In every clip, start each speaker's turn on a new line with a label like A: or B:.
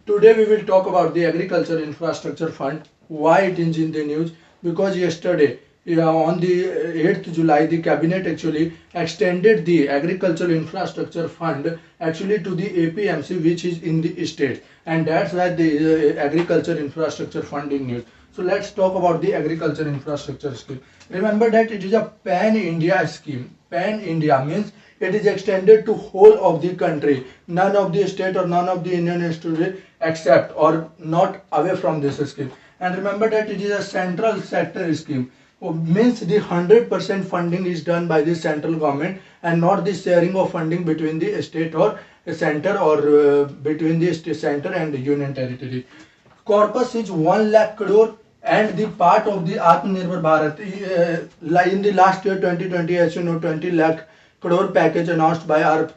A: Today we will talk about the Agriculture Infrastructure Fund. Why it is in the news? Because yesterday, on the 8th July, the cabinet actually extended the Agriculture Infrastructure Fund actually to the APMC, which is in the state, and that's why the Agriculture Infrastructure Fund in news. So let's talk about the Agriculture Infrastructure Scheme. Remember that it is a pan-India scheme. Pan-India means it is extended to whole of the country. None of the state or none of the Indian institute except or not away from this scheme. And remember that it is a central sector scheme. Means the 100% funding is done by the central government and not the sharing of funding between the state or center or between the state center and the union territory. Corpus is 1 lakh crore and the part of the Atmanirbhar Bharat in the last year 2020, as you know, 20 lakh crore package announced by our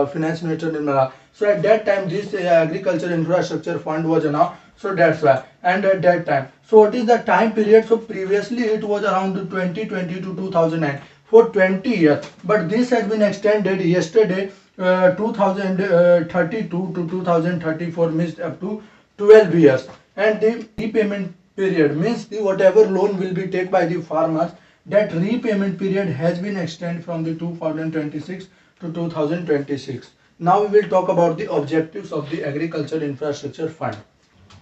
A: finance minister Nirmala. So at that time this agriculture infrastructure fund was announced. So that's why. And at that time, so what is the time period? So previously it was around 2020 to 2009 for 20 years, but this has been extended yesterday 2032 to 2034, means up to 12 years. And the repayment period means the whatever loan will be taken by the farmers, that repayment period has been extended from the 2026 to 2026. Now we will talk about the objectives of the Agriculture Infrastructure Fund.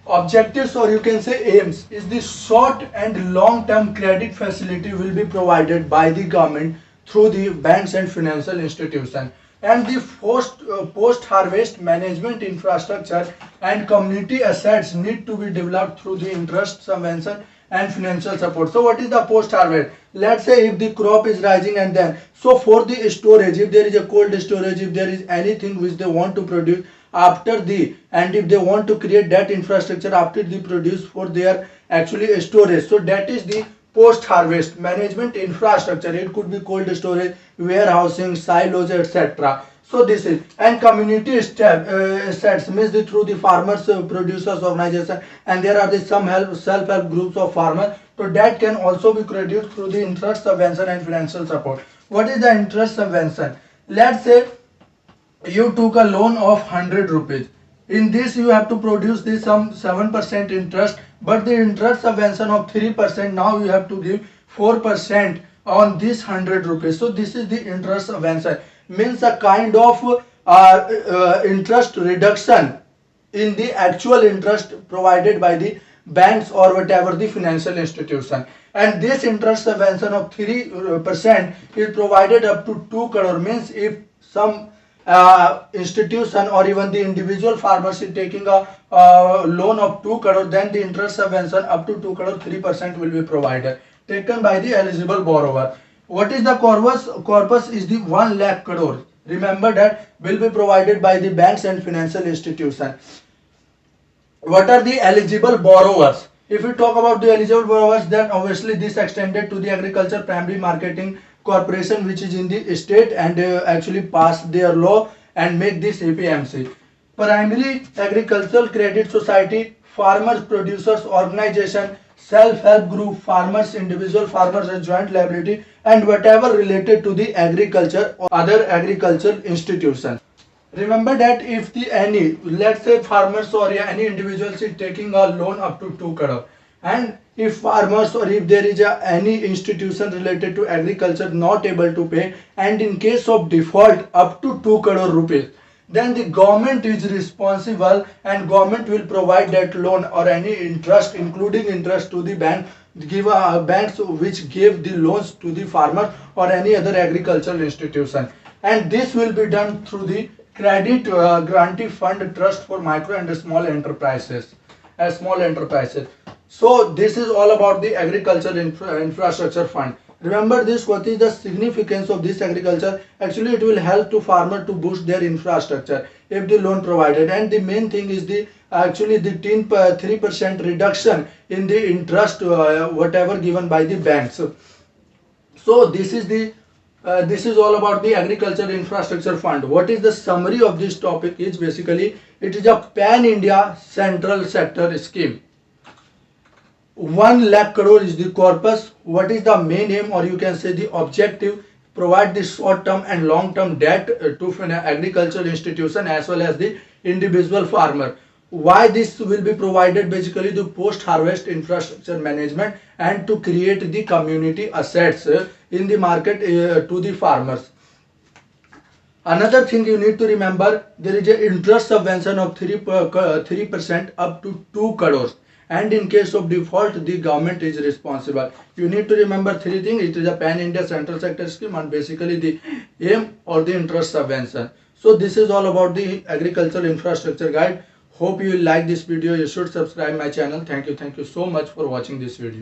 A: Objectives, or you can say aims, is the short and long term credit facility will be provided by the government through the banks and financial institutions, and the post harvest management infrastructure and community assets need to be developed through the interest subvention and financial support. So what is the post harvest? Let's say if the crop is rising, and then so for the storage, if there is a cold storage, if there is anything which they want to produce after the, and if they want to create that infrastructure after the produce for their actually storage, so that is the post harvest management infrastructure. It could be cold storage, warehousing, silos, etc. So this is, and community assets means the, through the farmers producers organization, and there are the some self-help groups of farmers, so that can also be produced through the interest subvention and financial support. What is the interest subvention? Let's say you took a loan of 100 rupees. In this you have to produce this some 7% interest, but the interest subvention of 3%, now you have to give 4% on this 100 rupees. So this is the interest subvention, means a kind of interest reduction in the actual interest provided by the banks or whatever the financial institution. And this interest subvention of 3% is provided up to 2 crore, means if some institution or even the individual farmers is taking a loan of 2 crore, then the interest subvention up to 2 crore 3% will be provided, taken by the eligible borrower. What is the corpus? Corpus is the 1 lakh crore. Remember that will be provided by the banks and financial institutions. What are the eligible borrowers? If we talk about the eligible borrowers, then obviously this extended to the agriculture primary marketing corporation, which is in the state, and actually pass their law and make this APMC. Primary agricultural credit society, farmers producers organization, self-help group, farmers, individual farmers and joint liability, and whatever related to the agriculture or other agricultural institutions. Remember that if the any, let's say farmers or any individuals is taking a loan up to 2 crore, and if farmers or if there is any institution related to agriculture not able to pay, and in case of default up to 2 crore rupees, then the government is responsible and government will provide that loan or any interest, including interest to the bank, give banks which give the loans to the farmer or any other agricultural institution. And this will be done through the credit guarantee fund trust for micro and small enterprises. So this is all about the agriculture infrastructure fund. Remember this, what is the significance of this agriculture? Actually it will help to farmer to boost their infrastructure if the loan provided, and the main thing is the actually the 3% reduction in the interest whatever given by the banks. So this is the this is all about the agriculture infrastructure fund. What is the summary of this topic? Is basically it is a pan India central sector scheme. 1 lakh crore is the corpus. What is the main aim, or you can say the objective? Provide the short term and long term debt to agricultural institution as well as the individual farmer. why this will be provided? Basically the post harvest infrastructure management and to create the community assets in the market to the farmers. Another thing you need to remember, there is an interest subvention of 3% up to 2 crores, and in case of default the government is responsible. You need to remember three things. It is a pan India central sector scheme and basically the aim or the interest subvention. So this is all about the agricultural infrastructure guide. Hope you will like this video. You should subscribe my channel. Thank you so much for watching this video.